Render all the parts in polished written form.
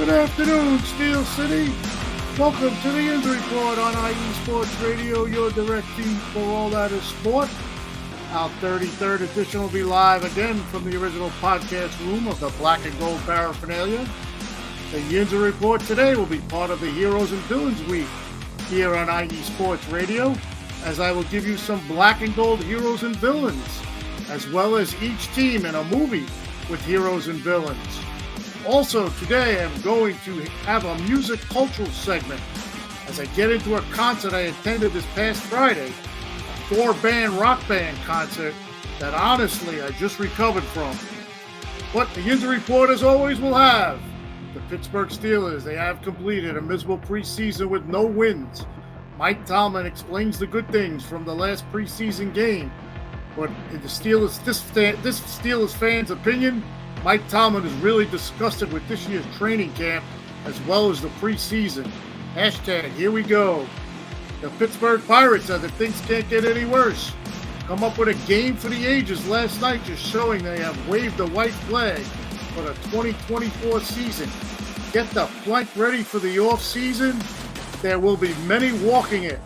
Good afternoon, Steel City. Welcome to the Yinzer Report on IE Sports Radio, your direct feed for all that is sport. Our 33rd edition will be live again from the original podcast room of the Black and Gold Paraphernalia. The Yinzer Report today will be part of the Heroes and Villains Week here on IE Sports Radio, as I will give you some black and gold heroes and villains, as well as each team in a movie with heroes and villains. Also, today I'm going to have a music cultural segment as I get into a concert I attended this past Friday, a 4-band rock band concert that honestly I just recovered from. But the Yinzer Report, as always, will have the Pittsburgh Steelers. They have completed a miserable preseason with no wins. Mike Tomlin explains the good things from the last preseason game. But in the Steelers, this Steelers fans' opinion, Mike Tomlin is really disgusted with this year's training camp as well as the preseason. Hashtag, here we go. The Pittsburgh Pirates said that things can't get any worse. Come up with a game for the ages last night, just showing they have waved the white flag for the 2024 season. Get the plank ready for the off-season. There will be many walking it.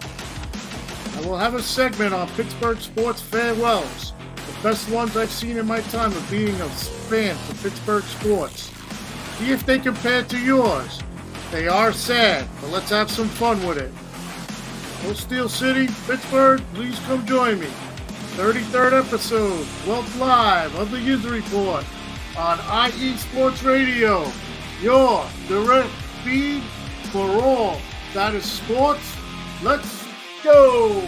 I will have a segment on Pittsburgh sports farewells. The best ones I've seen in my time of being a fan for Pittsburgh sports. See if they compare to yours. They are sad, but let's have some fun with it. Well, Steel City, Pittsburgh, please come join me. 33rd episode, 12th live of the Yinzer Report on IE Sports Radio. Your direct feed for all that is sports. Let's go!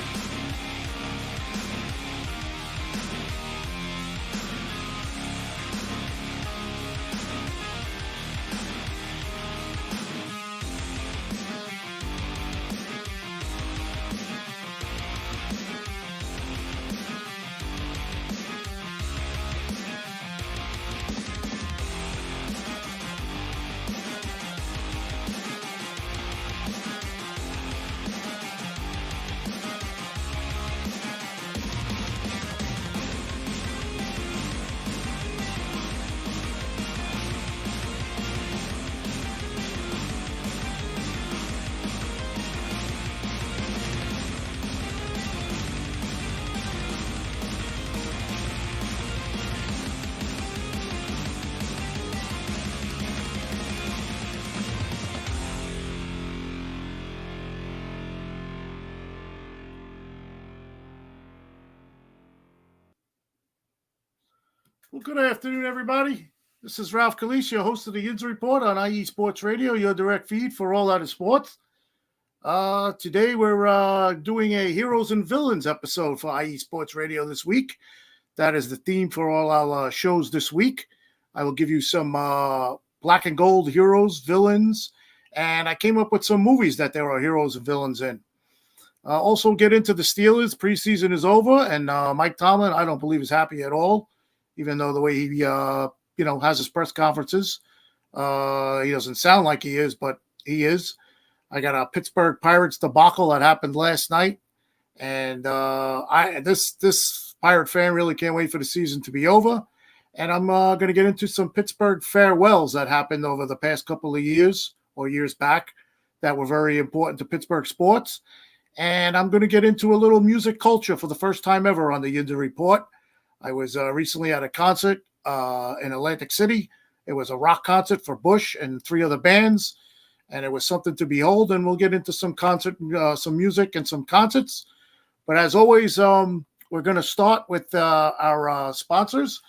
Well, good afternoon, everybody. This is Ralph Calise, your host of the Yinzer Report on IE Sports Radio, your direct feed for all that is sports. Today we're doing a Heroes and Villains episode for IE Sports Radio this week. That is the theme for all our shows this week. I will give you some black and gold heroes, villains, and I came up with some movies that there are heroes and villains in. Also get into the Steelers. Preseason is over, and Mike Tomlin, I don't believe, is happy at all. Even though the way he, has his press conferences, he doesn't sound like he is, but he is. I got a Pittsburgh Pirates debacle that happened last night, and this Pirate fan really can't wait for the season to be over. And I'm going to get into some Pittsburgh farewells that happened over the past couple of years or years back that were very important to Pittsburgh sports. And I'm going to get into a little music culture for the first time ever on the Yinzer Report. I was recently at a concert in Atlantic City. It was a rock concert for Bush and 3 other bands, and it was something to behold. And we'll get into some music and some concerts. But as always, we're going to start with our sponsors.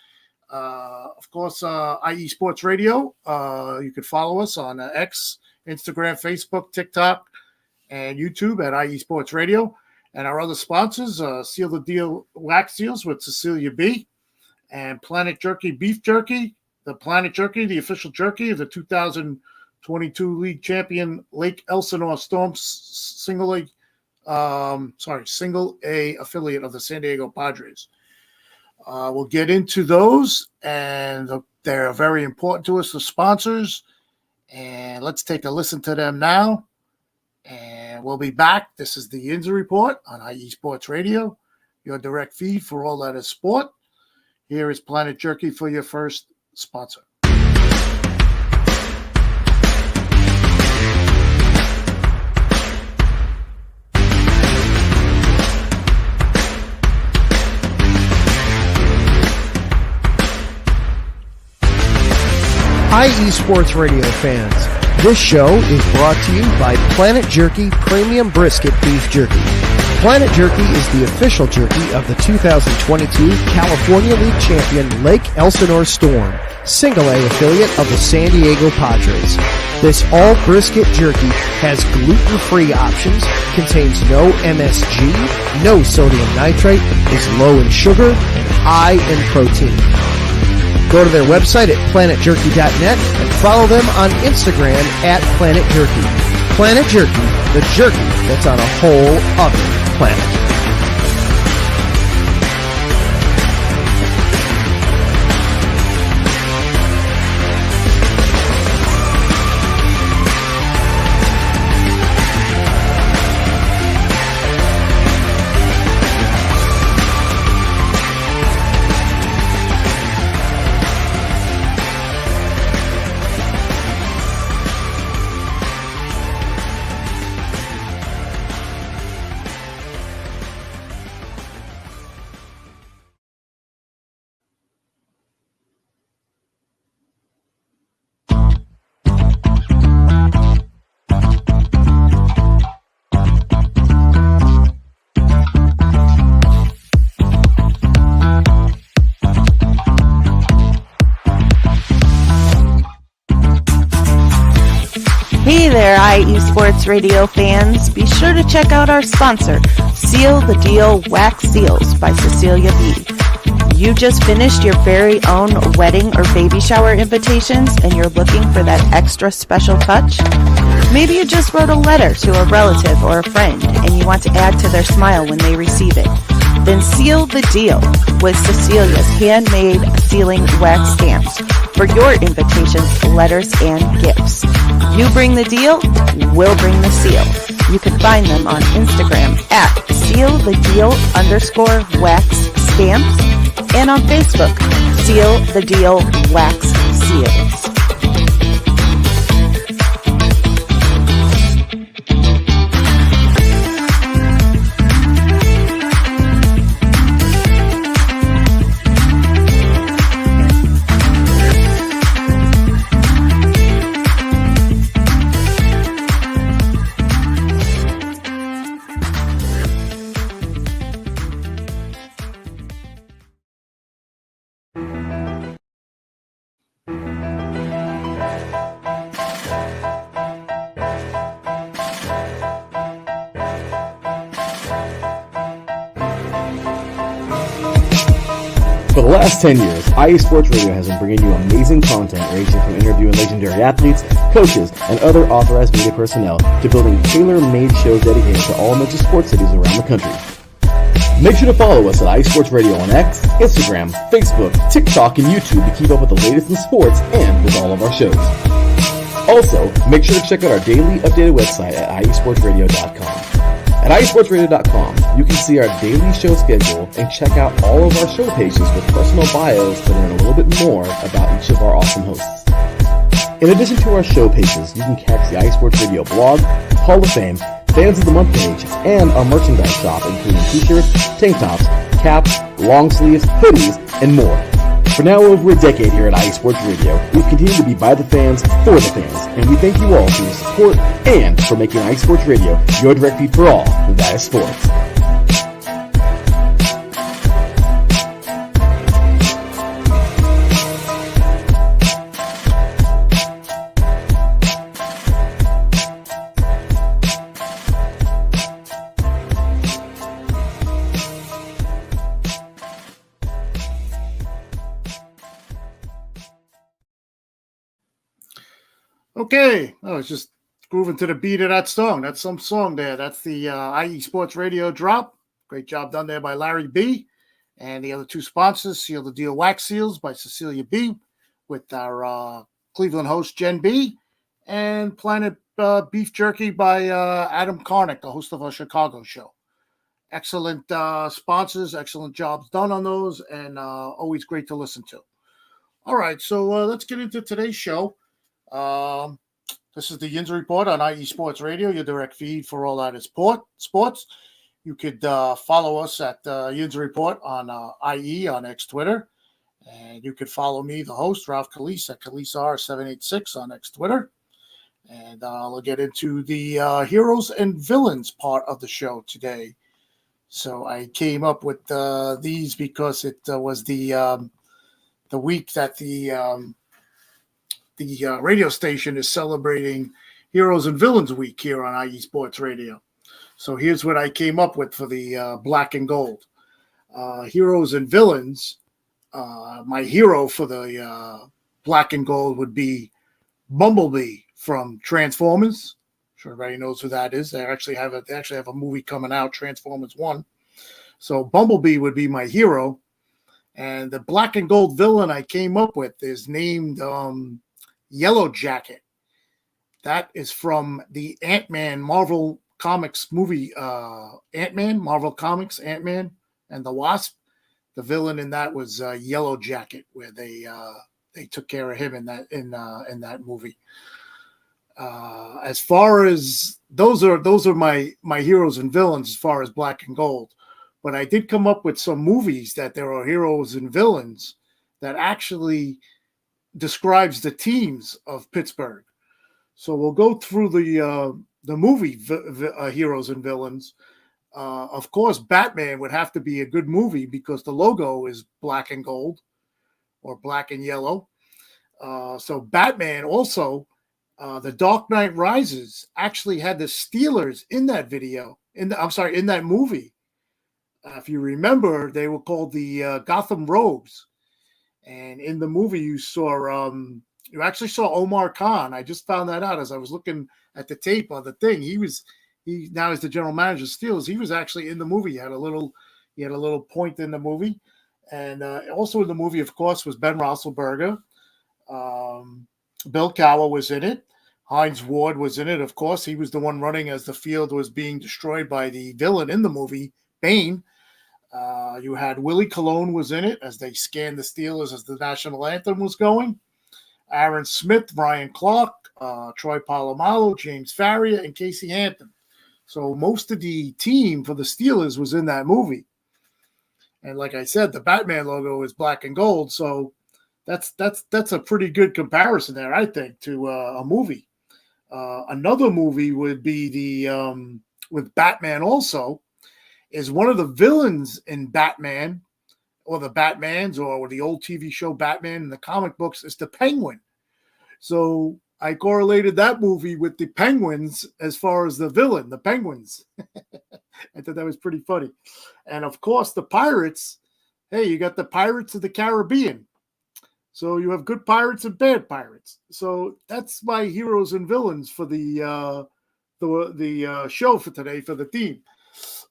Of course, IE Sports Radio. You can follow us on X, Instagram, Facebook, TikTok, and YouTube at IE Sports Radio. And our other sponsors, Seal the Deal Wax Seals with Cecilia B. and Planet Jerky Beef Jerky. The Planet Jerky, the official jerky of the 2022 league champion Lake Elsinore Storm, single A affiliate of the San Diego Padres. We'll get into those, and they're very important to us, the sponsors. And let's take a listen to them now. And we'll be back. This is the Yinzer Report on IE Sports Radio, your direct feed for all that is sport. Here is Planet Jerky for your first sponsor. IE Sports Radio fans, this show is brought to you by Planet Jerky Premium Brisket Beef Jerky. Planet Jerky is the official jerky of the 2022 California League champion Lake Elsinore Storm, Single A affiliate of the San Diego Padres. This all brisket jerky has gluten-free options, contains no MSG, no sodium nitrate, is low in sugar, and high in protein. Go to their website at planetjerky.net and follow them on Instagram at Planet Jerky. Planet Jerky, the jerky that's on a whole other planet. Hey there, IE Sports Radio fans. Be sure to check out our sponsor, Seal the Deal Wax Seals by Cecilia B. You just finished your very own wedding or baby shower invitations and you're looking for that extra special touch? Maybe you just wrote a letter to a relative or a friend and you want to add to their smile when they receive it. Then seal the deal with Cecilia's handmade sealing wax stamps for your invitations, letters, and gifts. You bring the deal, we'll bring the seal. You can find them on Instagram at sealthedeal_wax stamps and on Facebook, Seal the Deal Wax Seals. For the last 10 years, IE Sports Radio has been bringing you amazing content ranging from interviewing legendary athletes, coaches, and other authorized media personnel to building tailor-made shows dedicated to all major sports cities around the country. Make sure to follow us at IE Sports Radio on X, Instagram, Facebook, TikTok, and YouTube to keep up with the latest in sports and with all of our shows. Also, make sure to check out our daily updated website at iesportsradio.com. At iesportsradio.com, you can see our daily show schedule and check out all of our show pages with personal bios to learn a little bit more about each of our awesome hosts. In addition to our show pages, you can catch the IE Sports Radio blog, Hall of Fame, Fans of the Month page, and our merchandise shop including t-shirts, tank tops, caps, long sleeves, hoodies, and more. For now over a decade here at IE Sports Radio, we've continued to be by the fans, for the fans, and we thank you all for your support and for making IE Sports Radio your direct feed for all that is sports. Okay, I was just grooving to the beat of that song. That's some song there. That's the IE Sports Radio drop. Great job done there by Larry B. And the other two sponsors, Seal the Deal Wax Seals by Cecilia B. with our Cleveland host, Jen B. And Planet Beef Jerky by Adam Karnick, the host of our Chicago show. Excellent sponsors, excellent jobs done on those, and always great to listen to. All right, so let's get into today's show. This is the Yinzer Report on IE Sports Radio, your direct feed for all that is sports. You could follow us at Yinzer Report on IE on X Twitter, And you can follow me, the host, Ralph Calise, at KaliseR786 on X Twitter. And I'll get into the heroes and villains part of the show today. So I came up with these because it was the week that the radio station is celebrating Heroes and Villains Week here on IE Sports Radio. So here's what I came up with for the black and gold. Heroes and villains. My hero for the black and gold would be Bumblebee from Transformers. I'm sure everybody knows who that is. They actually have a movie coming out, Transformers 1. So Bumblebee would be my hero. And the black and gold villain I came up with is named Yellow Jacket. That is from the Ant-Man Marvel Comics movie, Marvel Comics, Ant-Man and the Wasp. The villain in that was Yellow Jacket, where they took care of him in that movie. As far as those are my heroes and villains as far as black and gold. But I did come up with some movies that there are heroes and villains that actually describes the teams of Pittsburgh. So we'll go through the movie heroes and villains. Of course, Batman would have to be a good movie because the logo is black and gold or black and yellow. So Batman also, The Dark Knight Rises actually had the Steelers in that in that movie. If you remember, they were called the Gotham Rogues. And in the movie, you actually saw Omar Khan. I just found that out as I was looking at the tape on the thing. He now is the general manager of Steelers. He was actually in the movie. He had a little point in the movie. And also in the movie, of course, was Ben Roethlisberger. Bill Cowher was in it. Hines Ward was in it, of course. He was the one running as the field was being destroyed by the villain in the movie, Bane. You had Willie Colon was in it as they scanned the Steelers as the national anthem was going. Aaron Smith, Brian Clark, Troy Polamalu, James Farrier, and Casey Hampton. So most of the team for the Steelers was in that movie. And like I said, the Batman logo is black and gold. So that's a pretty good comparison there, I think, to a movie. Another movie would be the with Batman also. Is one of the villains in Batman or the Batmans or the old TV show Batman in the comic books is the Penguin. So I correlated that movie with the Penguins as far as the villain, the Penguins. I thought that was pretty funny. And of course, the pirates. Hey, you got the Pirates of the Caribbean. So you have good pirates and bad pirates. So that's my heroes and villains for the show for today for the team.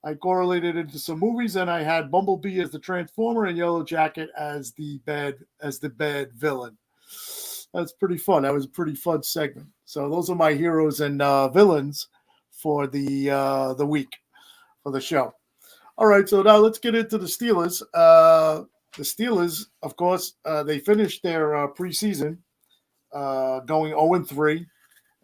I correlated into some movies, and I had Bumblebee as the Transformer and Yellow Jacket as the bad villain. That's pretty fun. That was a pretty fun segment. So those are my heroes and villains for the week for the show. All right, so now let's get into the Steelers. The Steelers, of course, they finished their preseason going 0-3,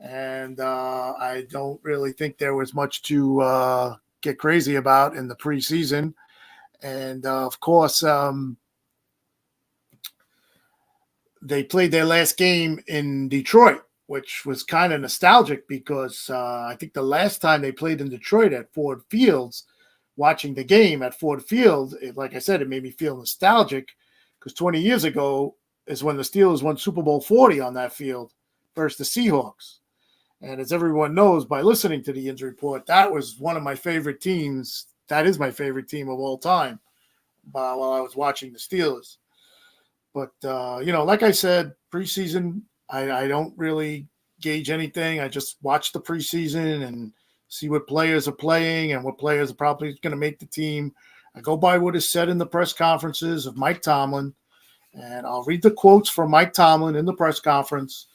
and I don't really think there was much to get crazy about in the preseason. And of course, they played their last game in Detroit, which was kind of nostalgic because I think the last time they played in Detroit at Ford Fields, watching the game at Ford Field, like I said, it made me feel nostalgic because 20 years ago is when the Steelers won Super Bowl 40 on that field versus the Seahawks. And as everyone knows by listening to the Yinzer Report, that was one of my favorite teams. That is my favorite team of all time while I was watching the Steelers. But, like I said, preseason, I don't really gauge anything. I just watch the preseason and see what players are playing and what players are probably going to make the team. I go by what is said in the press conferences of Mike Tomlin, and I'll read the quotes from Mike Tomlin in the press conference.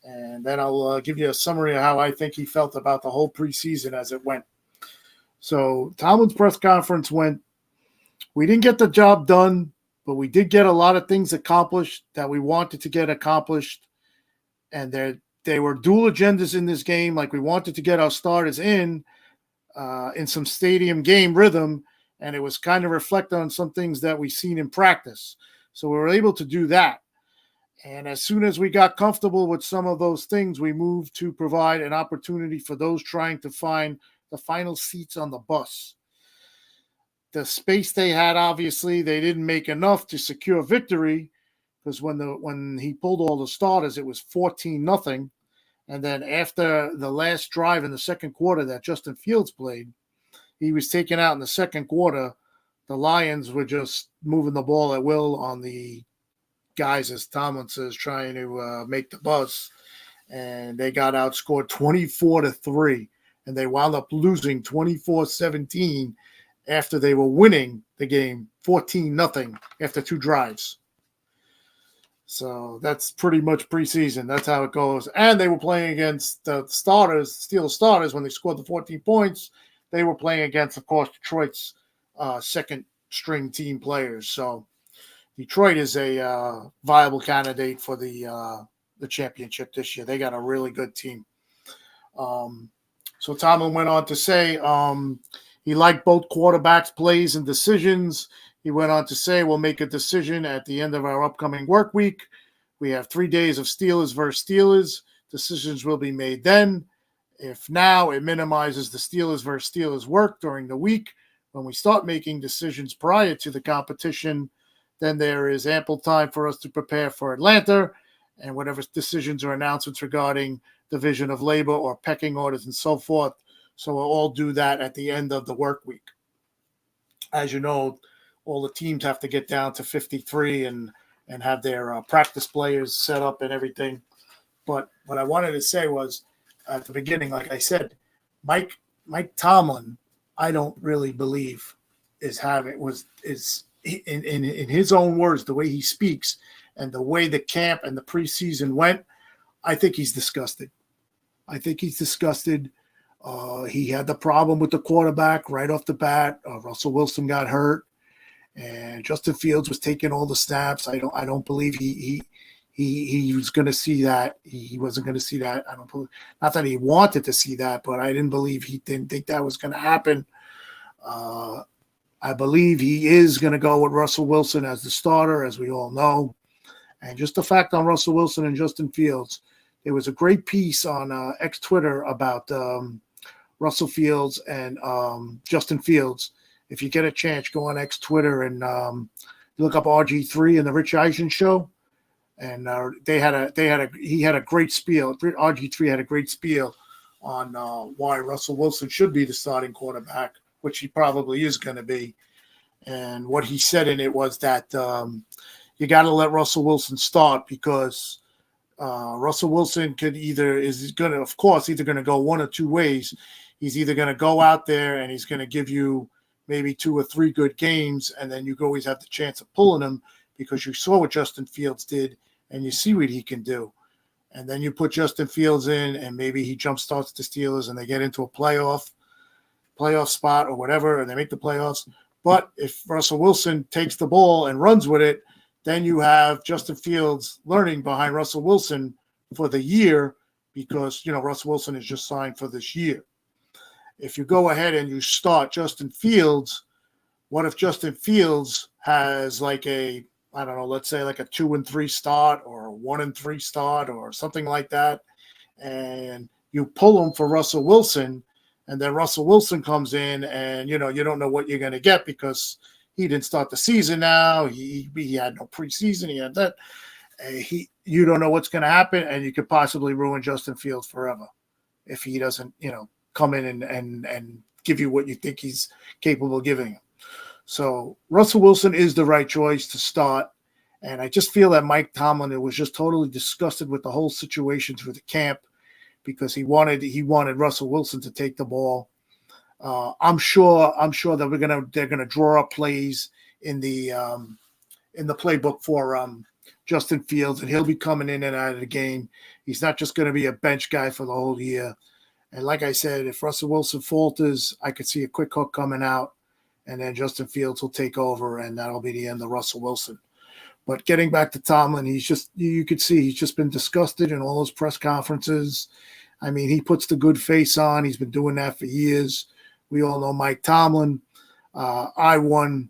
And then I'll give you a summary of how I think he felt about the whole preseason as it went. So Tomlin's press conference went, we didn't get the job done, but we did get a lot of things accomplished that we wanted to get accomplished. And there were dual agendas in this game. Like we wanted to get our starters in some stadium game rhythm. And it was kind of reflected on some things that we've seen in practice. So we were able to do that. And as soon as we got comfortable with some of those things, we moved to provide an opportunity for those trying to find the final seats on the bus. The space they had, obviously, they didn't make enough to secure victory, because when he pulled all the starters, it was 14-0. And then after the last drive in the second quarter that Justin Fields played, he was taken out in the second quarter. The Lions were just moving the ball at will on the guys, as Tomlin says, trying to make the bus. And they got outscored 24-3. And they wound up losing 24-17 after they were winning the game 14-0 after 2 drives. So that's pretty much preseason. That's how it goes. And they were playing against the starters, Steelers starters, when they scored the 14 points. They were playing against, of course, Detroit's second-string team players. So Detroit is a viable candidate for the championship this year. They got a really good team. So Tomlin went on to say he liked both quarterbacks' plays and decisions. He went on to say, we'll make a decision at the end of our upcoming work week. We have 3 days of Steelers versus Steelers. Decisions will be made then. If now, it minimizes the Steelers versus Steelers work during the week. When we start making decisions prior to the competition, then there is ample time for us to prepare for Atlanta and whatever decisions or announcements regarding division of labor or pecking orders and so forth. So we'll all do that at the end of the work week. As you know, all the teams have to get down to 53 and have their practice players set up and everything. But what I wanted to say was, at the beginning, like I said, Mike Tomlin, I don't really believe is in his own words, the way he speaks and the way the camp and the preseason went, I think he's disgusted. He had the problem with the quarterback right off the bat. Russell Wilson got hurt, and Justin Fields was taking all the snaps. I don't believe he was going to see that. He wasn't going to see that. I don't believe, not that he wanted to see that, but I didn't believe he didn't think that was going to happen. I believe he is going to go with Russell Wilson as the starter, as we all know. And just the fact on Russell Wilson and Justin Fields, there was a great piece on X Twitter about Russell Fields and Justin Fields. If you get a chance, go on X Twitter and look up RG3 and the Rich Eisen show. And he had a great spiel. RG3 had a great spiel on why Russell Wilson should be the starting quarterback, which he probably is going to be. And what he said in it was that you got to let Russell Wilson start, because Russell Wilson is going to go one or two ways. He's either going to go out there and he's going to give you maybe 2 or 3 good games, and then you always have the chance of pulling him, because you saw what Justin Fields did and you see what he can do. And then you put Justin Fields in, and maybe he jumpstarts the Steelers and they get into a playoff spot or whatever, and they make the playoffs. But if Russell Wilson takes the ball and runs with it, then you have Justin Fields learning behind Russell Wilson for the year, because, Russell Wilson is just signed for this year. If you go ahead and you start Justin Fields, what if Justin Fields has let's say a 2-3 start or a 1-3 start or something like that, and you pull him for Russell Wilson, and then Russell Wilson comes in, and you don't know what you're going to get, because he didn't start the season now. He had no preseason. He had that. You don't know what's going to happen, and you could possibly ruin Justin Fields forever if he doesn't, come in and give you what you think he's capable of giving him. So Russell Wilson is the right choice to start. And I just feel that Mike Tomlin was just totally disgusted with the whole situation through the camp, because he wanted Russell Wilson to take the ball. I'm sure that they're gonna draw up plays in the playbook for Justin Fields, and he'll be coming in and out of the game. He's not just going to be a bench guy for the whole year. And like I said, if Russell Wilson falters, I could see a quick hook coming out, and then Justin Fields will take over, and that'll be the end of Russell Wilson. But getting back to Tomlin, you could see he's just been disgusted in all those press conferences. I mean, he puts the good face on. He's been doing that for years. We all know Mike Tomlin. I won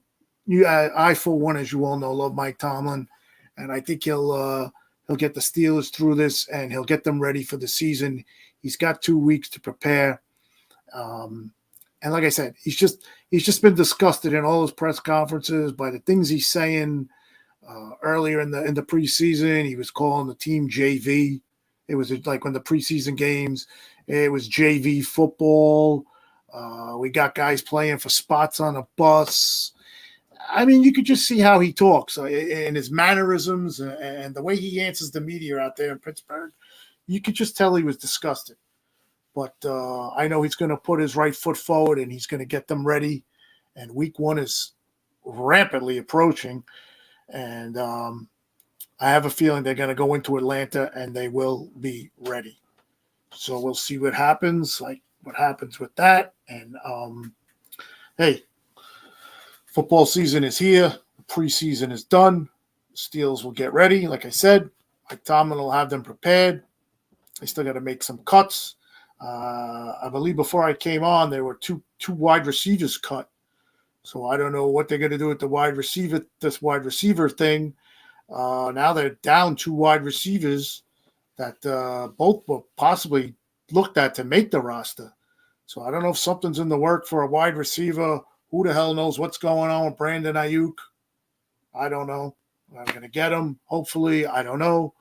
I for one, as you all know, love Mike Tomlin, and I think he'll get the Steelers through this, and he'll get them ready for the season. He's got 2 weeks to prepare, and like I said, he's just been disgusted in all his press conferences by the things he's saying. Earlier in the preseason, he was calling the team JV. It was like when the preseason games, it was JV football. We got guys playing for spots on a bus. I mean, you could just see how he talks and his mannerisms and the way he answers the media out there in Pittsburgh. You could just tell he was disgusted. But I know he's going to put his right foot forward and he's going to get them ready. And week 1 is rapidly approaching. And I have a feeling they're going to go into Atlanta and they will be ready. So we'll see what happens, with that. And, hey, football season is here. Preseason is done. Steelers will get ready. Like I said, Mike Tomlin will have them prepared. They still got to make some cuts. I believe before I came on, there were two wide receivers cut. So I don't know what they're going to do with the wide receiver thing. Now they're down 2 wide receivers that both were possibly looked at to make the roster. So I don't know if something's in the work for a wide receiver. Who the hell knows what's going on with Brandon Ayuk? I don't know. I'm going to get him, hopefully. I don't know.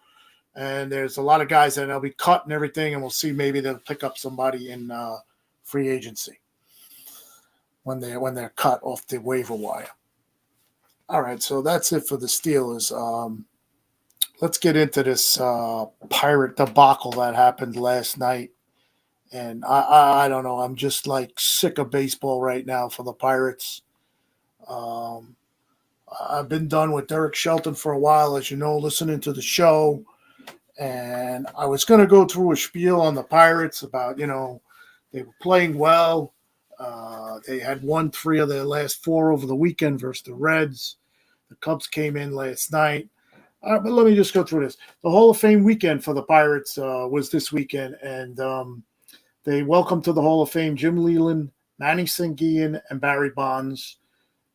And there's a lot of guys that will be cut and everything, and we'll see maybe they'll pick up somebody in free agency when they're cut off the waiver wire. All right, so that's it for the Steelers. Let's get into this Pirate debacle that happened last night. And I don't know. I'm just like sick of baseball right now for the Pirates. I've been done with Derek Shelton for a while, as you know, listening to the show. And I was going to go through a spiel on the Pirates about, they were playing well. They had won 3 of their last 4 over the weekend versus the Reds. The Cubs came in last night. But let me just go through this. The Hall of Fame weekend for the Pirates was this weekend, and they welcomed to the Hall of Fame Jim Leyland, Manny Sanguillen, and Barry Bonds.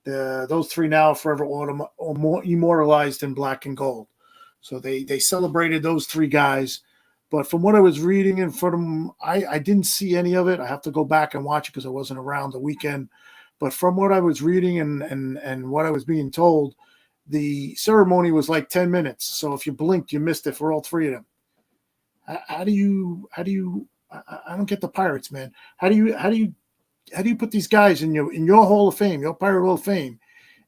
Those 3 now are forever immortalized in black and gold. So they celebrated those 3 guys. But from what I was reading and from I didn't see any of it. I have to go back and watch it because I wasn't around the weekend. But from what I was reading and what I was being told, the ceremony was like 10 minutes. So if you blinked, you missed it for all 3 of them. How do you I don't get the Pirates, man. How do you put these guys in your Hall of Fame, your Pirate Hall of Fame,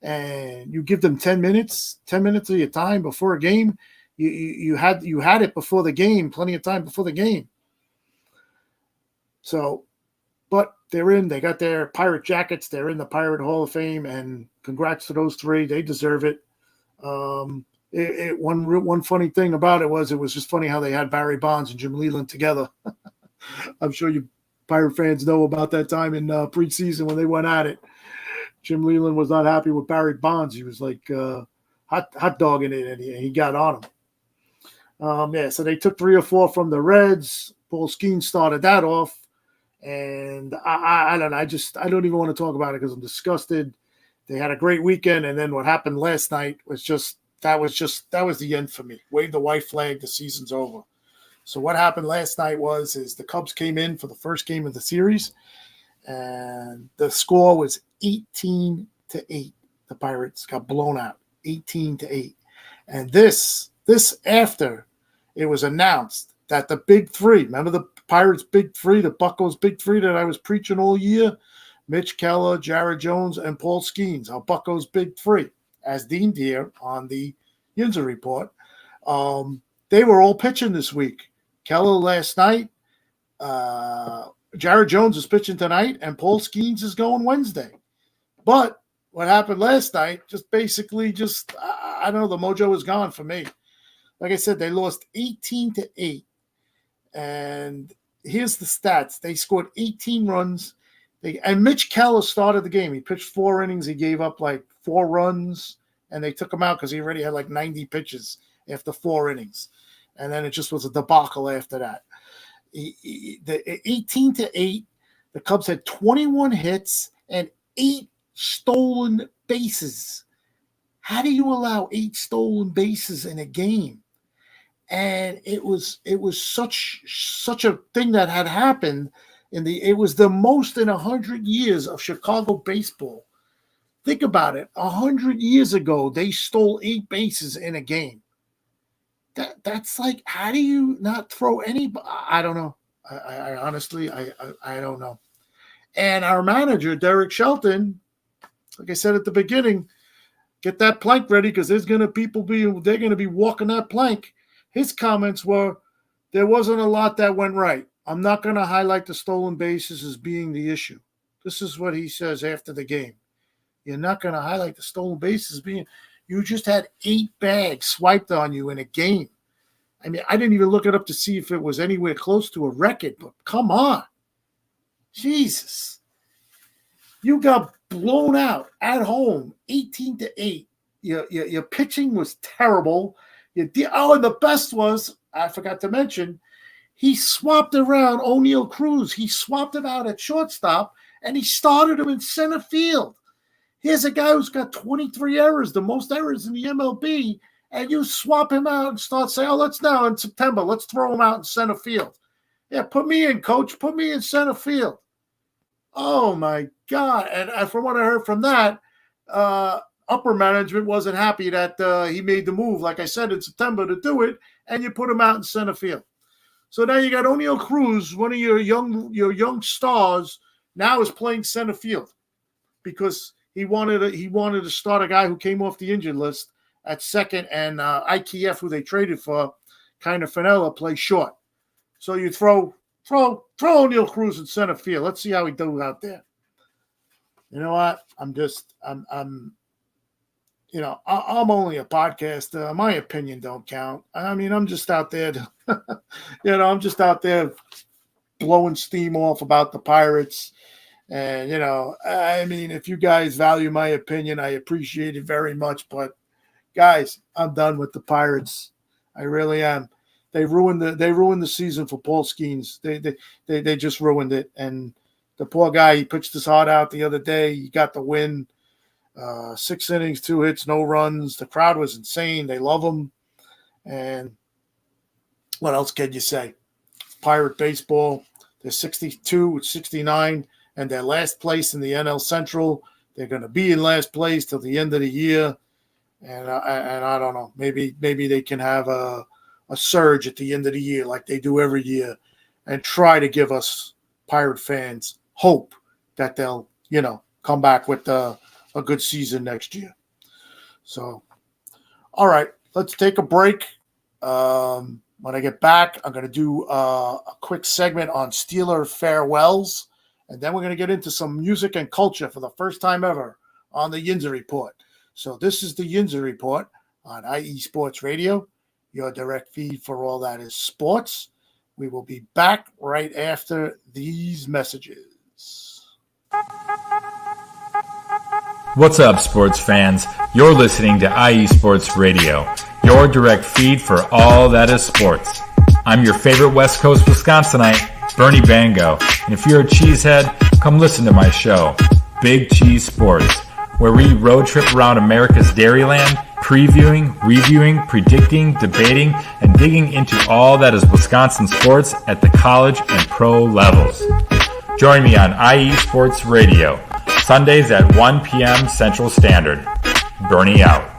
and you give them 10 minutes of your time before a game? You had it before the game, plenty of time before the game. So, but they're in. They got their Pirate jackets. They're in the Pirate Hall of Fame, and congrats to those 3. They deserve it. One funny thing about it was just funny how they had Barry Bonds and Jim Leyland together. I'm sure you Pirate fans know about that time in preseason when they went at it. Jim Leyland was not happy with Barry Bonds. He was like hot dogging it, and he got on him. So they took 3 or 4 from the Reds. Paul Skeens started that off, and I don't know. I don't even want to talk about it because I'm disgusted. They had a great weekend, and then what happened last night was that was the end for me. Wave the white flag. The season's over. So what happened last night is the Cubs came in for the first game of the series, and the score was 18-8. The Pirates got blown out, 18-8, and this after it was announced that the big 3, remember the Pirates' big 3, the Buccos' big 3 that I was preaching all year, Mitch Keller, Jared Jones, and Paul Skeens, our Buccos' big 3, as deemed here on the Yinzer report. They were all pitching this week. Keller last night, Jared Jones is pitching tonight, and Paul Skeens is going Wednesday. But what happened last night, I don't know, the mojo was gone for me. Like I said, they lost 18-8. And here's the stats. They scored 18 runs. And Mitch Keller started the game. He pitched 4 innings. He gave up like 4 runs, and they took him out because he already had like 90 pitches after 4 innings. And then it just was a debacle after that. The 18-8, the Cubs had 21 hits and 8 stolen bases. How do you allow 8 stolen bases in a game? And it was such a thing that had happened it was the most in 100 years of Chicago baseball. Think about it. 100 years ago, they stole 8 bases in a game. That's like, how do you not throw any? I don't know. I honestly, I don't know. And our manager, Derek Shelton, like I said at the beginning, get that plank ready because they're going to be walking that plank. His comments were, there wasn't a lot that went right. I'm not going to highlight the stolen bases as being the issue. This is what he says after the game. You're not going to highlight the stolen bases being, you just had 8 bags swiped on you in a game. I mean, I didn't even look it up to see if it was anywhere close to a record, but come on. Jesus. You got blown out at home, 18-8. Your pitching was terrible. And the best was, I forgot to mention, he swapped around O'Neal Cruz. He swapped him out at shortstop, and he started him in center field. Here's a guy who's got 23 errors, the most errors in the MLB, and you swap him out and start saying, let's now in September, let's throw him out in center field. Yeah, put me in, coach. Put me in center field. Oh, my God. And from what I heard from that, upper management wasn't happy that he made the move, like I said, in September to do it, and you put him out in center field. So now you got O'Neal Cruz, one of your young stars, now is playing center field because he wanted to start a guy who came off the injured list at second, and IKF, who they traded for, kind of Finella, play short. So you throw O'Neal Cruz in center field. Let's see how he does out there. You know what? I'm only a podcaster. My opinion don't count. I mean, I'm just out there, I'm just out there blowing steam off about the Pirates. And, I mean, if you guys value my opinion, I appreciate it very much. But, guys, I'm done with the Pirates. I really am. They ruined the season for Paul Skeens. They just ruined it. And the poor guy, he pitched his heart out the other day. He got the win. 6 innings, 2 hits, no runs. The crowd was insane. They love him. And what else can you say? Pirate baseball. They're 62 with 69, and they're last place in the NL Central. They're going to be in last place till the end of the year. And I don't know. Maybe they can have a surge at the end of the year like they do every year and try to give us Pirate fans hope that they'll, come back with a good season next year. So, all right, let's take a break. When I get back, I'm going to do a quick segment on Steeler farewells, and then we're going to get into some music and culture for the first time ever on the Yinzer Report. So this is the Yinzer Report on IE Sports Radio, your direct feed for all that is sports. We will be back right after these messages. What's up, sports fans? You're listening to IE Sports Radio, your direct feed for all that is sports. I'm your favorite West Coast Wisconsinite, Bernie Bango, and if you're a cheesehead, come listen to my show, Big Cheese Sports, where we road trip around America's Dairyland, previewing, reviewing, predicting, debating, and digging into all that is Wisconsin sports at the college and pro levels. Join me on IE Sports Radio, Sundays at 1 p.m. Central Standard. Bernie out.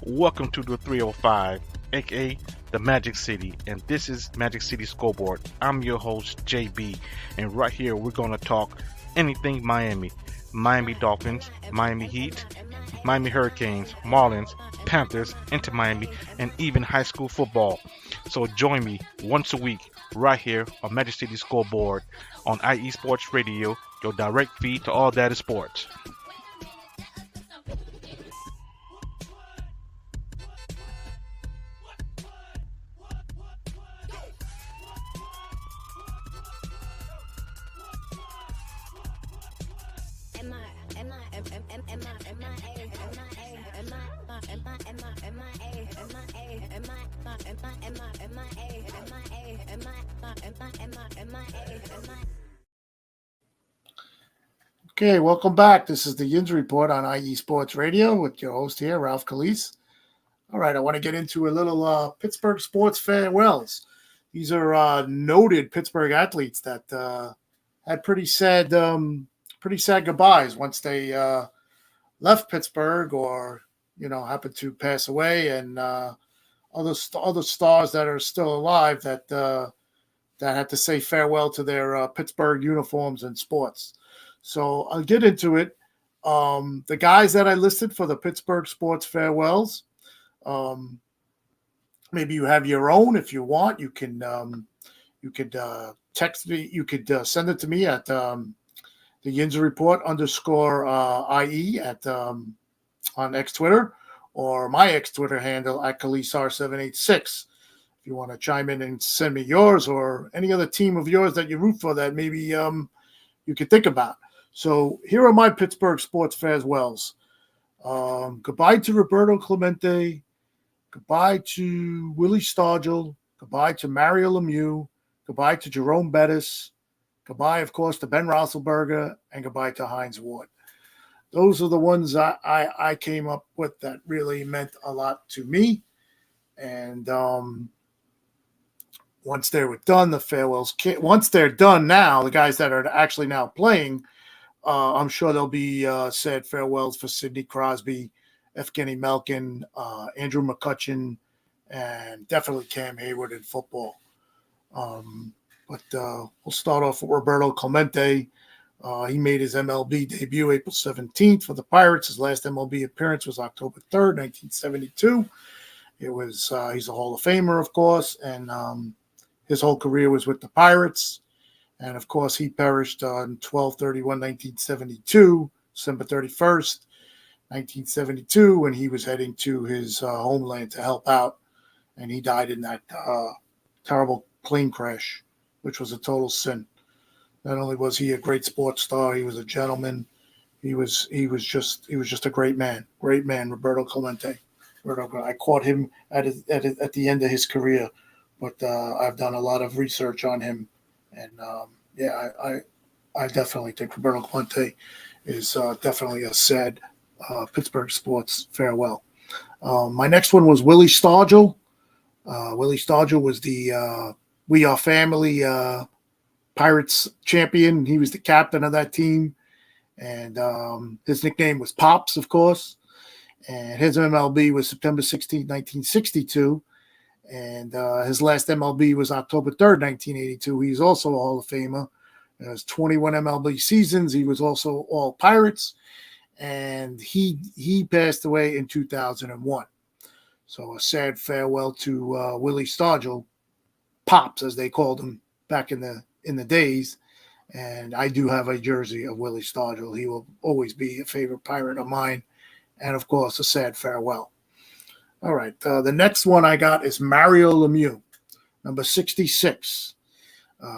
Welcome to the 305, aka the Magic City, and this is Magic City Scoreboard. I'm your host, JB, and right here we're going to talk anything Miami. Miami Dolphins, Miami Heat, Miami Hurricanes, Marlins, Panthers, Inter Miami, and even high school football. So join me once a week right here on Magic City Scoreboard on IE Sports Radio, your direct feed to all that is sports. Okay, welcome back. This is the Yinzer Report on IE Sports Radio with your host here, Ralph Calise. All right, I want to get into a little Pittsburgh sports farewells. These are noted Pittsburgh athletes that had pretty sad goodbyes once they left Pittsburgh, or happened to pass away, and other stars that are still alive that had to say farewell to their Pittsburgh uniforms and sports. So I'll get into it. The guys that I listed for the Pittsburgh sports farewells, maybe you have your own. If you want, you could text me. You could send it to me at the Yinzer Report _ IE at on X Twitter, or my X Twitter handle at KaliseR786. If you want to chime in and send me yours, or any other team of yours that you root for that maybe you could think about. So here are my Pittsburgh sports farewells. Goodbye to Roberto Clemente. Goodbye to Willie Stargell. Goodbye to Mario Lemieux. Goodbye to Jerome Bettis. Goodbye, of course, to Ben Roethlisberger. And goodbye to Heinz Ward. Those are the ones I came up with that really meant a lot to me. And once they were done, the farewells. Once they're done now, the guys that are actually now playing, I'm sure there'll be said farewells for Sidney Crosby, Evgeny Malkin, Andrew McCutcheon, and definitely Cam Hayward in football. But we'll start off with Roberto Clemente. He made his MLB debut April 17th for the Pirates. His last MLB appearance was October 3rd, 1972. He's a Hall of Famer, of course, and his whole career was with the Pirates. And, of course, he perished on 12/31/1972, December 31st, 1972, when he was heading to his homeland to help out. And he died in that terrible plane crash, which was a total sin. Not only was he a great sports star, he was a gentleman. He was just a great man, Roberto Clemente. I caught him at the end of his career, but I've done a lot of research on him. And, I definitely think Roberto Clemente is definitely a sad Pittsburgh sports farewell. My next one was Willie Stargell. Willie Stargell was the We Are Family Pirates champion. He was the captain of that team. And his nickname was Pops, of course. And his MLB was September 16, 1962. And his last MLB was October 3rd, 1982. He's also a Hall of Famer. He has 21 MLB seasons. He was also all Pirates. And he passed away in 2001. So a sad farewell to Willie Stargell, Pops, as they called him back in the days. And I do have a jersey of Willie Stargell. He will always be a favorite Pirate of mine. And, of course, a sad farewell. All right, the next one I got is Mario Lemieux, number 66.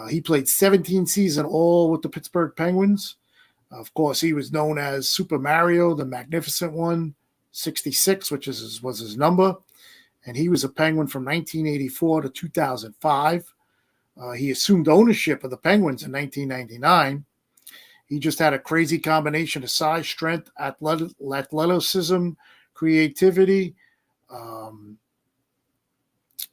He played 17 seasons all with the Pittsburgh Penguins. Of course, he was known as Super Mario, the Magnificent One, 66, which was his number. And he was a Penguin from 1984 to 2005. He assumed ownership of the Penguins in 1999. He just had a crazy combination of size, strength, athleticism, creativity.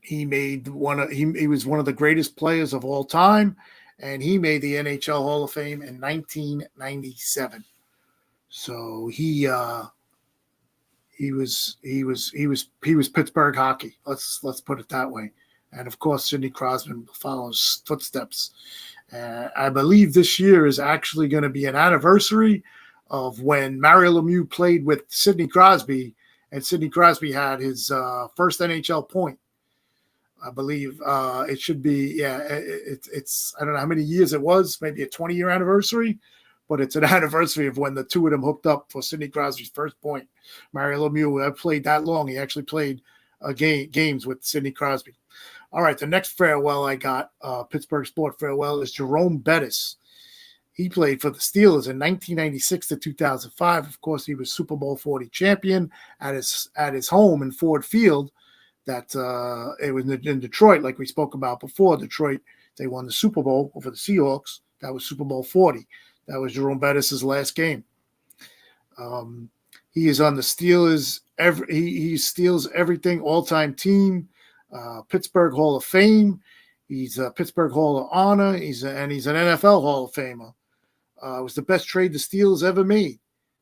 He was one of the greatest players of all time, and he made the NHL Hall of Fame in 1997. So he was Pittsburgh hockey. Let's put it that way. And of course, Sidney Crosby follows footsteps. I believe this year is actually going to be an anniversary of when Mario Lemieux played with Sidney Crosby, and Sidney Crosby had his first NHL point. I believe it should be. Yeah, it's I don't know how many years it was. Maybe a 20-year anniversary, but it's an anniversary of when the two of them hooked up for Sidney Crosby's first point. Mario Lemieux, I played that long. He actually played games with Sidney Crosby. All right, the next farewell I got, Pittsburgh Sport farewell, is Jerome Bettis. He played for the Steelers in 1996 to 2005. Of course, he was Super Bowl 40 champion at his home in Ford Field. That it was in Detroit, like we spoke about before. Detroit, they won the Super Bowl over the Seahawks. That was Super Bowl 40. That was Jerome Bettis' last game. He is on the Steelers. He steals everything all-time team. Pittsburgh Hall of Fame. He's a Pittsburgh Hall of Honor. He's an NFL Hall of Famer. It was the best trade the Steelers ever made.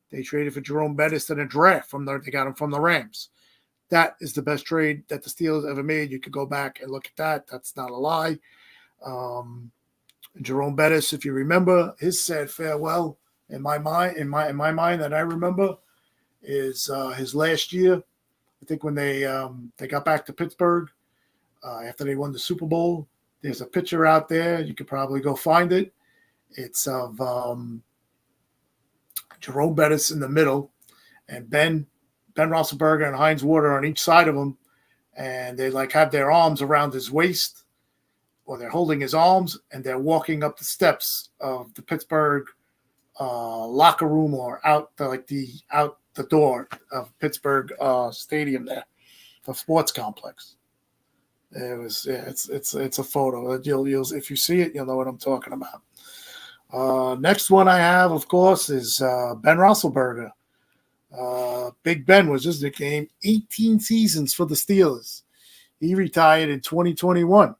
They traded for Jerome Bettis in a draft they got him from the Rams. That is the best trade that the Steelers ever made. You could go back and look at that. That's not a lie. Jerome Bettis, if you remember, his sad farewell in my mind that I remember is his last year. I think when they got back to Pittsburgh after they won the Super Bowl. There's a picture out there. You could probably go find it. It's of Jerome Bettis in the middle, and Ben Roethlisberger and Heinz Ward on each side of him, and they have their arms around his waist, or they're holding his arms, and they're walking up the steps of the Pittsburgh locker room, or out the door of Pittsburgh Stadium there, the sports complex. It's a photo. You'll if you see it, you'll know what I'm talking about. Next one I have, of course, is Ben Roethlisberger. Big Ben was his nickname. 18 seasons for the Steelers. He retired in 2021.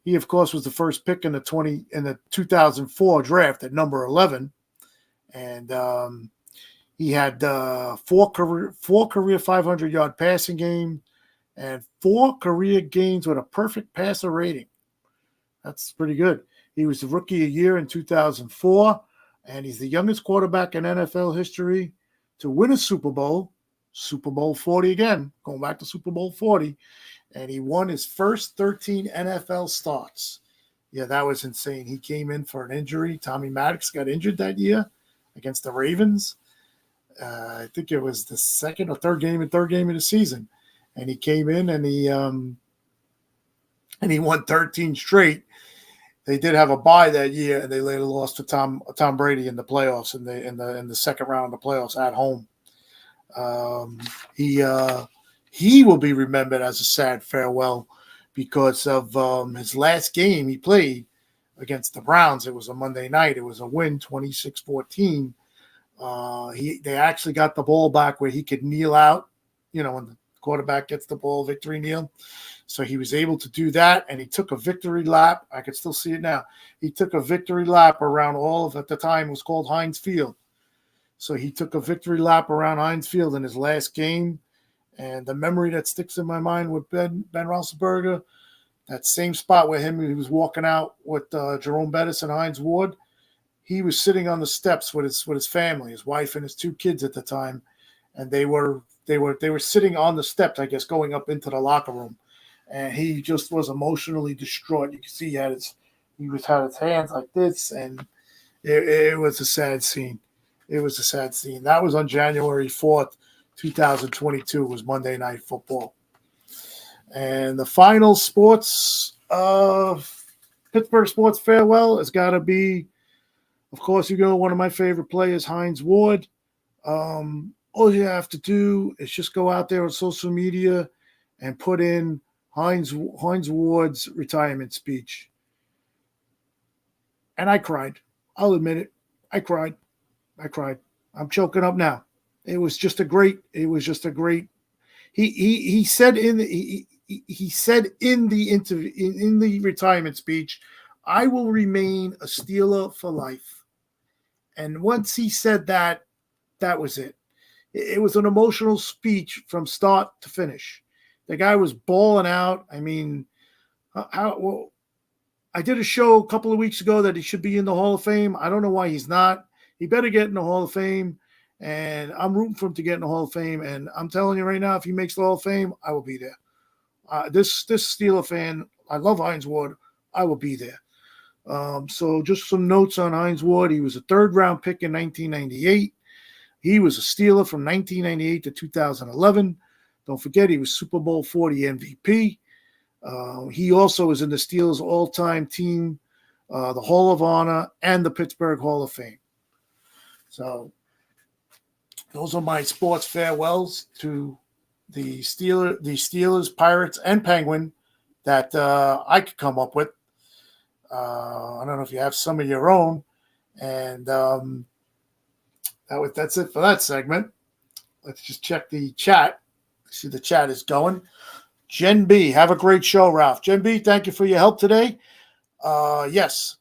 He, of course, was the first pick in the 2004 draft at number 11, and he had four career 500-yard passing game and 4 career games with a perfect passer rating. That's pretty good. He was the Rookie of the Year in 2004, and he's the youngest quarterback in NFL history to win a Super Bowl 40 again, going back to Super Bowl 40, and he won his first 13 NFL starts. Yeah, that was insane. He came in for an injury. Tommy Maddox got injured that year against the Ravens. I think it was the second or third game of the season, and he came in and he won 13 straight. They did have a bye that year, and they later lost to Tom Brady in the playoffs in the second round of the playoffs at home. He will be remembered as a sad farewell because of his last game he played against the Browns. It was a Monday night. It was a win, 26-14. They actually got the ball back where he could kneel out, when the quarterback gets the ball, victory kneel. So he was able to do that, and he took a victory lap. I can still see it now. He took a victory lap around at the time, it was called Heinz Field. So he took a victory lap around Heinz Field in his last game. And the memory that sticks in my mind with Ben Roethlisberger, that same spot where he was walking out with Jerome Bettis and Heinz Ward, he was sitting on the steps with his family, his wife and his 2 kids at the time, and they were sitting on the steps, I guess, going up into the locker room. And he just was emotionally distraught. You can see he had his hands like this, and it was a sad scene. It was a sad scene. That was on January 4th, 2022. It was Monday Night Football. And the final Pittsburgh sports farewell has got to be, of course, one of my favorite players, Heinz Ward. All you have to do is just go out there on social media and put in Heinz Ward's retirement speech. And I cried. I'll admit it. I cried. I'm choking up now. It was just a great. He said in the interview, in the retirement speech, "I will remain a Steeler for life." And once he said that, that was it. It was an emotional speech from start to finish. The guy was bawling out. I mean, I did a show a couple of weeks ago that he should be in the Hall of Fame. I don't know why he's not. He better get in the Hall of Fame, and I'm rooting for him to get in the Hall of Fame. And I'm telling you right now, if he makes the Hall of Fame, I will be there. This Steeler fan, I love Hines Ward. I will be there. So just some notes on Hines Ward. He was a third-round pick in 1998. He was a Steeler from 1998 to 2011. Don't forget, he was Super Bowl 40 MVP. He also is in the Steelers all-time team, the Hall of Honor, and the Pittsburgh Hall of Fame. So those are my sports farewells to the Steelers, Pirates, and Penguin that I could come up with. I don't know if you have some of your own. And that's it for that segment. Let's just check the chat. See, the chat is going. Jen B, have a great show, Ralph. Jen B, thank you for your help today. Yes.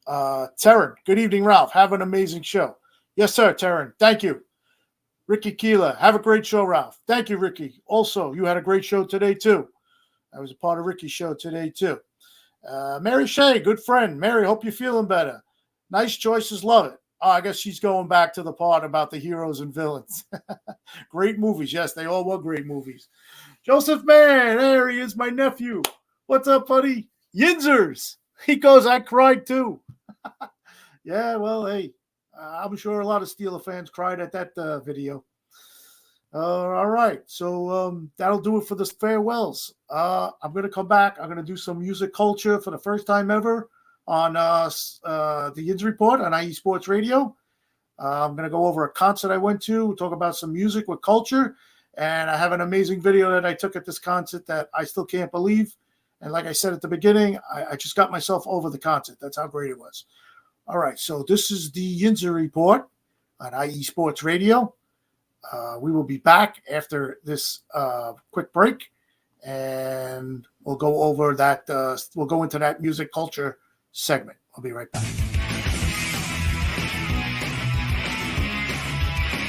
Terran, good evening, Ralph. Have an amazing show. Yes, sir, Terran. Thank you. Ricky Keeler, have a great show, Ralph. Thank you, Ricky. Also, you had a great show today, too. I was a part of Ricky's show today, too. Mary Shea, good friend. Mary, hope you're feeling better. Nice choices, love it. Oh, I guess she's going back to the part about the heroes and villains. Great movies. Yes, they all were great movies. Joseph Mann, there he is, my nephew. What's up, buddy? Yinzers. He goes, I cried too. Yeah, well, hey, I'm sure a lot of Steeler fans cried at that video. All right, so that'll do it for the farewells. I'm going to come back. I'm going to do some music culture for the first time ever on the Yinzer Report on IE Sports Radio. I'm going to go over a concert I went to, talk about some music with culture, and I have an amazing video that I took at this concert that I still can't believe. And like I said at the beginning, I just got myself over the concert. That's how great it was. All right, so this is the Yinzer Report on IE Sports Radio. We will be back after this quick break, and we'll go over that. We'll go into that music culture segment. I'll be right back.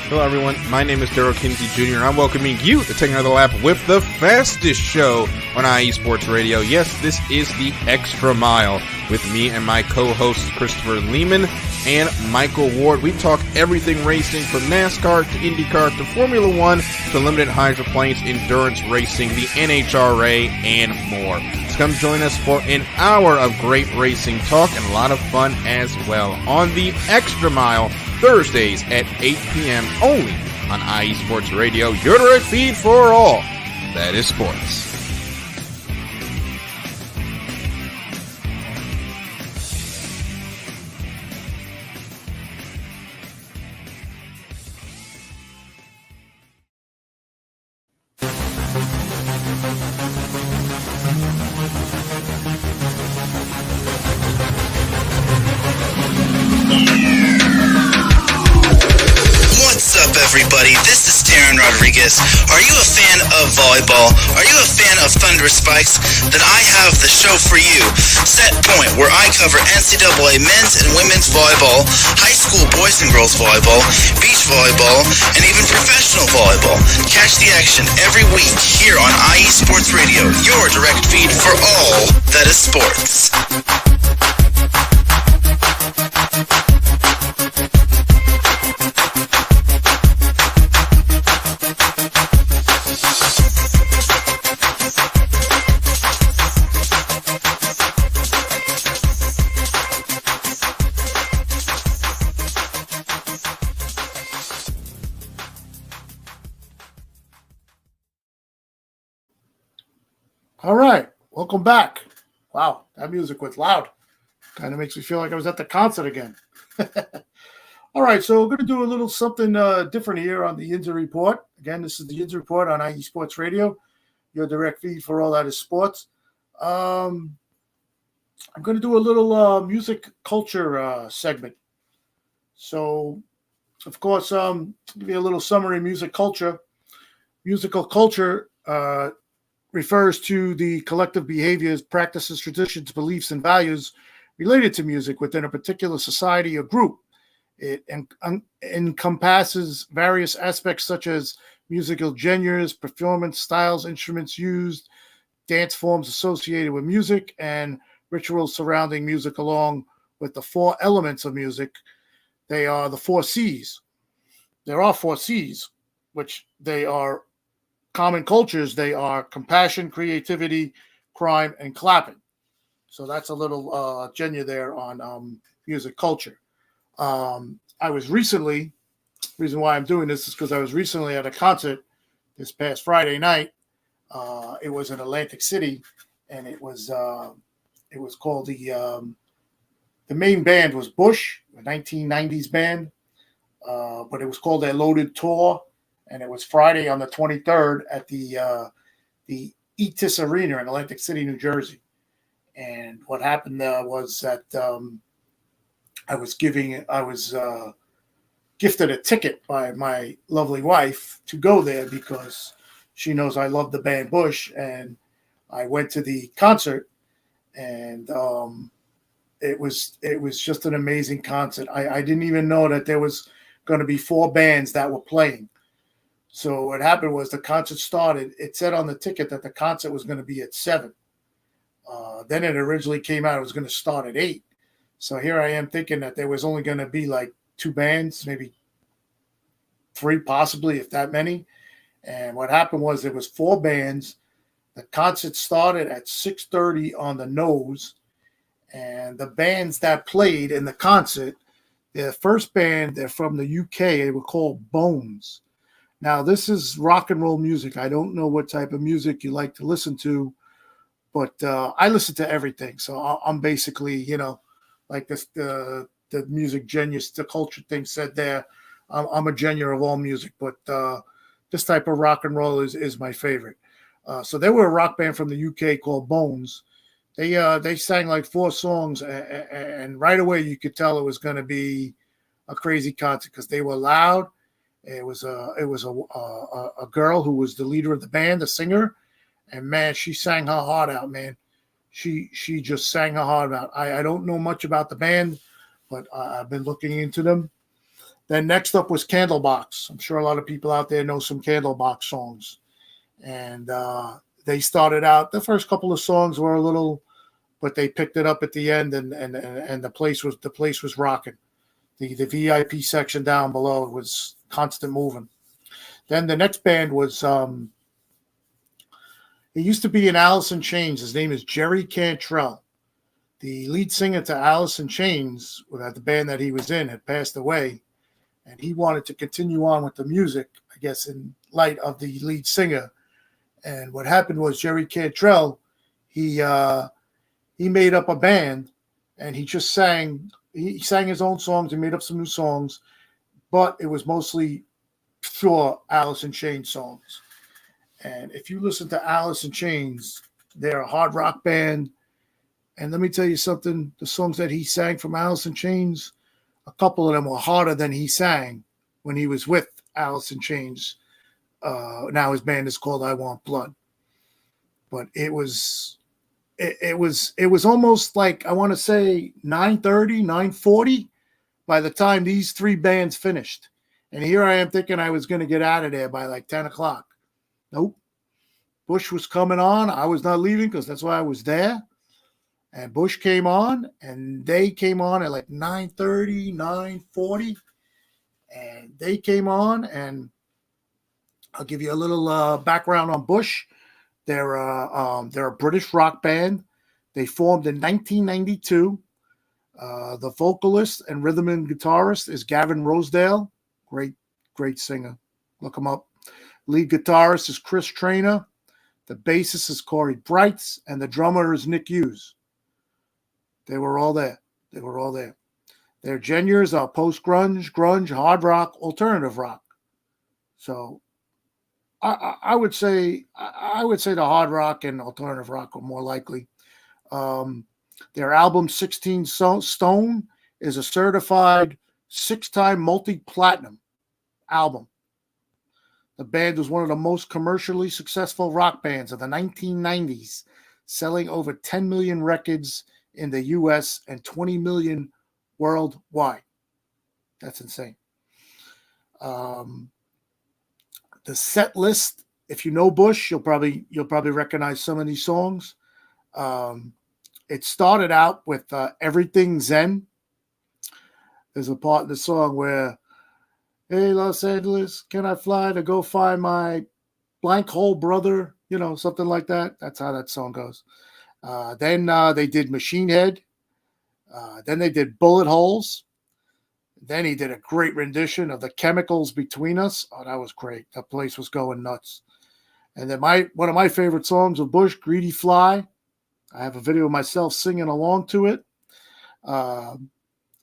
Hello, everyone. My name is Daryl Kinsey Jr., and I'm welcoming you to take another lap with the fastest show on IE Sports Radio. Yes, this is the Extra Mile with me and my co-hosts Christopher Lehman and Michael Ward. We talk everything racing from NASCAR to IndyCar to Formula One to limited hydroplanes, endurance racing, the NHRA, and more. So come join us for an hour of great racing talk and a lot of fun as well on the Extra Mile, Thursdays at 8 p.m. only on IE Sports Radio, your direct feed for all that is sports. Everybody, this is Darren Rodriguez. Are you a fan of volleyball? Are you a fan of Thunderous Spikes? Then I have the show for you. Set Point, where I cover NCAA men's and women's volleyball, high school boys and girls volleyball, beach volleyball, and even professional volleyball. Catch the action every week here on IE Sports Radio, your direct feed for all that is sports. All right, welcome back. Wow, that music was loud. Kind of makes me feel like I was at the concert again. All right, so we're going to do a little something different here on the Yinzer Report. Again, this is the Yinzer Report on IE Sports Radio, your direct feed for all that is sports. I'm going to do a little music culture segment. So, of course, give you a little summary music culture. Musical culture refers to the collective behaviors, practices, traditions, beliefs, and values related to music within a particular society or group. It encompasses various aspects such as musical genres, performance styles, instruments used, dance forms associated with music, and rituals surrounding music, along with the four elements of music. They are the four C's. There are four C's, which they are common cultures, they are compassion, creativity, crime, and clapping. So that's a little genu there on music culture. I was recently, reason why I'm doing this is because I was recently at a concert this past Friday night. It was in Atlantic City, and it was called the main band was Bush, a 1990s band, but it was called their Loaded Tour, and it was Friday on the 23rd at the Etis Arena in Atlantic City, New Jersey. And what happened was that I was gifted a ticket by my lovely wife to go there because she knows I love the band Bush, and I went to the concert, and it was just an amazing concert. I didn't even know that there was going to be 4 bands that were playing. So what happened was the concert started. It said on the ticket that the concert was going to be at 7. Then it originally came out it was going to start at 8. So here I am thinking that there was only going to be like 2 bands, maybe 3 possibly, if that many. And what happened was there was 4 bands. The concert started at 6:30 on the nose. And the bands that played in the concert, their first band, they're from the UK. They were called Bones. Now, this is rock and roll music. I don't know what type of music you like to listen to, but I listen to everything. So I'm basically, like this, the music genius, the culture thing said there. I'm a genius of all music, but this type of rock and roll is my favorite. So they were a rock band from the UK called Bones. They sang like 4 songs, and right away you could tell it was going to be a crazy concert because they were loud. It was a girl who was the leader of the band, the singer, and man, she sang her heart out, man. She just sang her heart out. I don't know much about the band, but I've been looking into them. Then next up was Candlebox. I'm sure a lot of people out there know some Candlebox songs, and they started out. The first couple of songs were a little, but they picked it up at the end, and the place was rocking. The VIP section down below was constant moving. Then the next band was it used to be in Alice in Chains. His name is Jerry Cantrell. The lead singer to Alice in Chains, the band that he was in, had passed away, and he wanted to continue on with the music, I guess, in light of the lead singer. And what happened was Jerry Cantrell, he made up a band, and he just sang. He sang his own songs. He made up some new songs, but it was mostly pure Alice in Chains songs. And if you listen to Alice in Chains, they're a hard rock band. And let me tell you something: the songs that he sang from Alice in Chains, a couple of them were harder than he sang when he was with Alice in Chains. Now his band is called I Want Blood. But it was almost like, I want to say 9:30, 9:40 by the time these 3 bands finished. And here I am thinking I was going to get out of there by like 10 o'clock. Nope. Bush was coming on. I was not leaving because that's why I was there. And Bush came on, and they came on at like 9:30, 9:40. And they came on, and I'll give you a little background on Bush. They're a British rock band. They formed in 1992. The vocalist and rhythm and guitarist is Gavin Rosedale. Great singer. Look him up. Lead guitarist is Chris Trainer. The bassist is Corey Brights, and the drummer is Nick Hughes. They were all there. Their genres are post-grunge, grunge, hard rock, alternative rock. So I would say the hard rock and alternative rock are more likely. Their album 16 Stone is a certified 6-time multi-platinum album. The band was one of the most commercially successful rock bands of the 1990s, selling over 10 million records in the U.S. and 20 million worldwide. That's insane. The set list, if you know Bush, you'll probably recognize some of these songs. It started out with Everything Zen. There's a part in the song where, hey, Los Angeles, can I fly to go find my Blank Hole Brother, something like that. That's how that song goes. Then they did Machine Head. Then they did Bullet Holes. Then he did a great rendition of The Chemicals Between Us. Oh, that was great. That place was going nuts. And then one of my favorite songs of Bush, Greedy Fly. I have a video of myself singing along to it.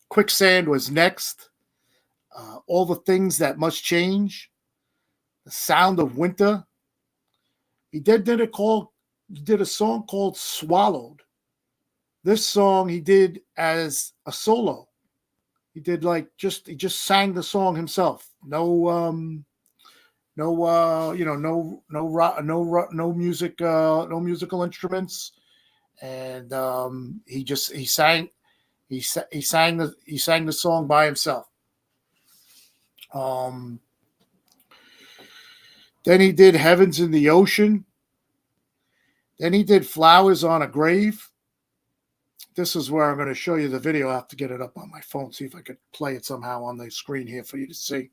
Quicksand was next. All the Things That Must Change. The Sound of Winter. He did a song called Swallowed. This song he did as a solo. He did he just sang the song himself. No music, no musical instruments, and he sang the song by himself. Then he did Heavens in the Ocean. Then he did Flowers on a Grave. This is where I'm going to show you the video. I have to get it up on my phone, see if I could play it somehow on the screen here for you to see.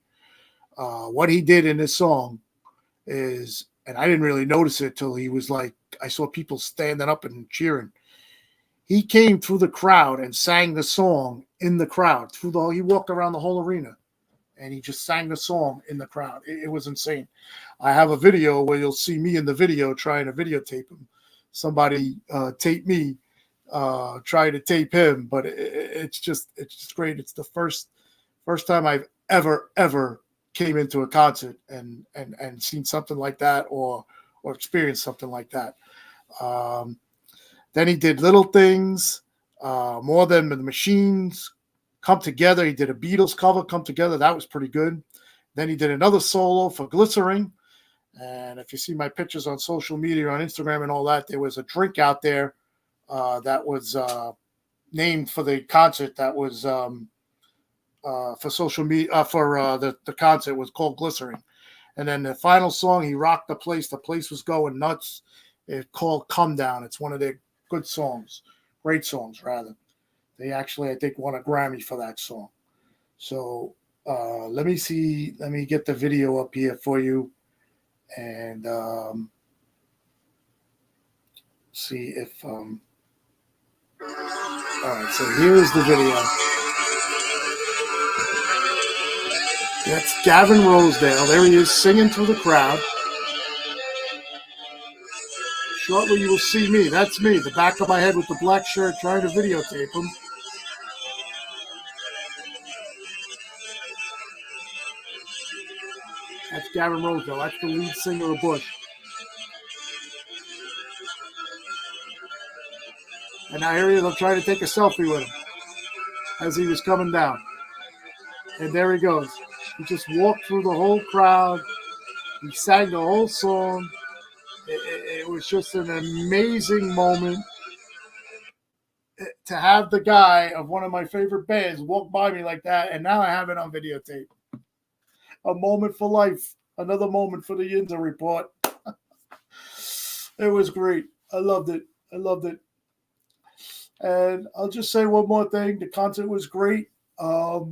What he did in this song is, and I didn't really notice it till he was I saw people standing up and cheering. He came through the crowd and sang the song in the crowd. He walked around the whole arena, and he just sang the song in the crowd. It was insane. I have a video where you'll see me in the video trying to videotape him. Somebody taped me trying to tape him, but it's just great. It's the first time I've ever came into a concert and seen something like that or experienced something like that. Then he did Little Things, More Than the Machines, Come Together. He did a Beatles cover, Come Together. That was pretty good. Then he did another solo for Glycerin. And if you see my pictures on social media, on Instagram and all that, there was a drink out there that was named for the concert. That was for social media, for the concert was called Glycerin. And then the final song, he rocked the place. The place was going nuts. It's called Come Down. It's one of their good songs, great songs, rather. They actually, I think, won a Grammy for that song. So let me get the video up here for you and see if all right, so here's the video. That's Gavin Rosedale. There he is singing through the crowd. Shortly you will see me. That's me, the back of my head with the black shirt trying to videotape him. That's Gavin Rosedale. That's the lead singer of Bush. And now here he is. I'm trying to take a selfie with him as he was coming down. And there he goes. He just walked through the whole crowd. He sang the whole song. It was just an amazing moment to have the guy of one of my favorite bands walk by me like that. And now I have it on videotape. A moment for life. Another moment for the Yinzer Report. It was great. I loved it. And I'll just say one more thing. The concert was great. After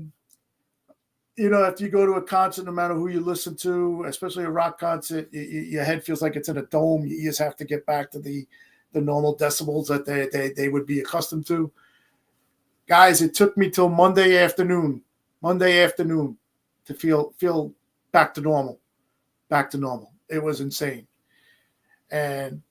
you go to a concert, no matter who you listen to, especially a rock concert, your head feels like it's in a dome. Your ears have to get back to the normal decibels that they would be accustomed to. Guys, it took me till Monday afternoon to feel back to normal. It was insane. And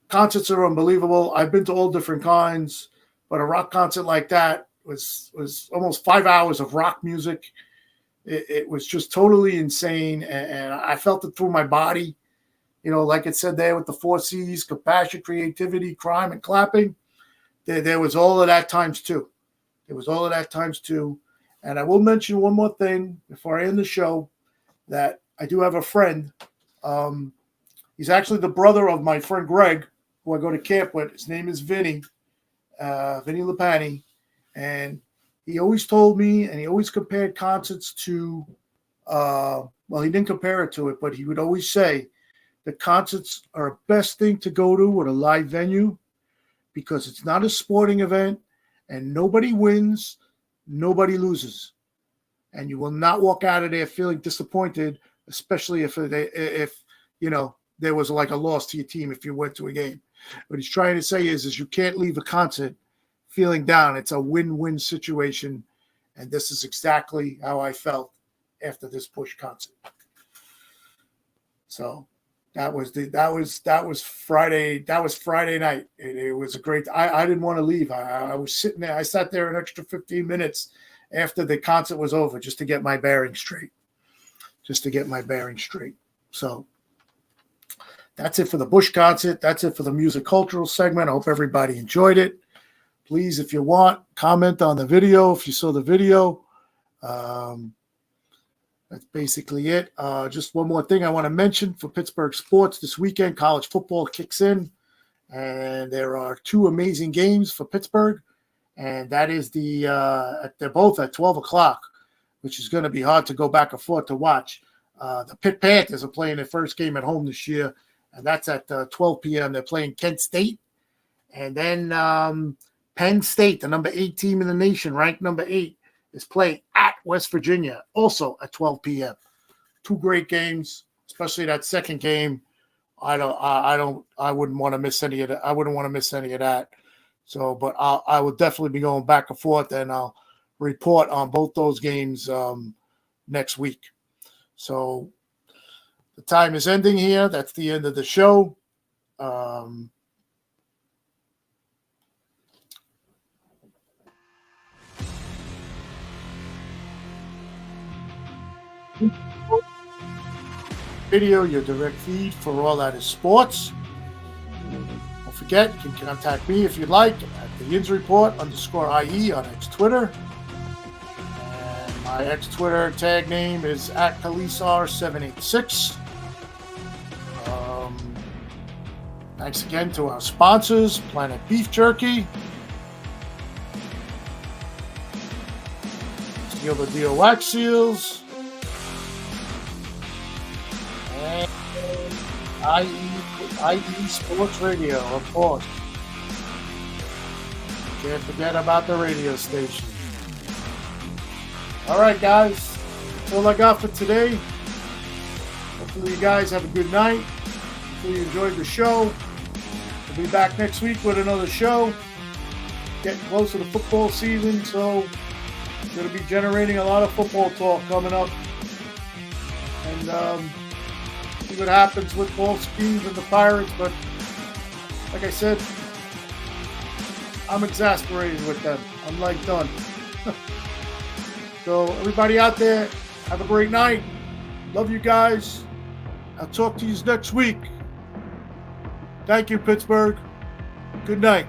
concerts are unbelievable. I've been to all different kinds, but a rock concert like that was almost 5 hours of rock music. It was just totally insane, and I felt it through my body. Like it said there with the 4 C's: compassion, creativity, crime, and clapping. There was all of that times two. And I will mention one more thing before I end the show, that I do have a friend. He's actually the brother of my friend Greg, who I go to camp with. His name is Vinny Lapani. And he always told me, and he always compared concerts to, he didn't compare it to it, but he would always say the concerts are the best thing to go to at a live venue because it's not a sporting event and nobody wins, nobody loses. And you will not walk out of there feeling disappointed, especially if there was like a loss to your team if you went to a game. What he's trying to say is you can't leave a concert feeling down. It's a win-win situation, and this is exactly how I felt after this Bush concert. So that was Friday. That was Friday night. It was a great. I didn't want to leave. I was sitting there. I sat there an extra 15 minutes after the concert was over just to get my bearings straight. So that's it for the Bush concert. That's it for the music cultural segment. I hope everybody enjoyed it. Please, if you want, comment on the video if you saw the video. That's basically it. Just one more thing I want to mention for Pittsburgh sports this weekend. College football kicks in, and there are 2 amazing games for Pittsburgh, and that is they're both at 12 o'clock, which is going to be hard to go back and forth to watch. The Pitt Panthers are playing their first game at home this year, and that's at 12 p.m. They're playing Kent State, and then Penn State, the number 8 team in the nation, ranked number 8, is playing at West Virginia, also at 12 p.m. 2 great games, especially that second game. I wouldn't want to miss any of that. I wouldn't want to miss any of that. So, but I will definitely be going back and forth, and I'll report on both those games next week. So the time is ending here. That's the end of the show. Video, your direct feed for all that is sports. Don't forget, you can contact me if you'd like at the Yinzer Report _IE on X Twitter. And my X Twitter tag name is at KaliseR786. Thanks again to our sponsors, Planet Beef Jerky, Seal the Deal Wax Seals, IE Sports Radio, of course. Can't forget about the radio station. All right, guys. That's all I got for today. Hopefully you guys have a good night. Hopefully you enjoyed the show. We'll be back next week with another show. Getting close to the football season, so we're going to be generating a lot of football talk coming up. And see what happens with both schemes and the Pirates, but like I said, I'm exasperated with them. I'm like done. So everybody out there, have a great night. Love you guys. I'll talk to you next week. Thank you, Pittsburgh. Good night.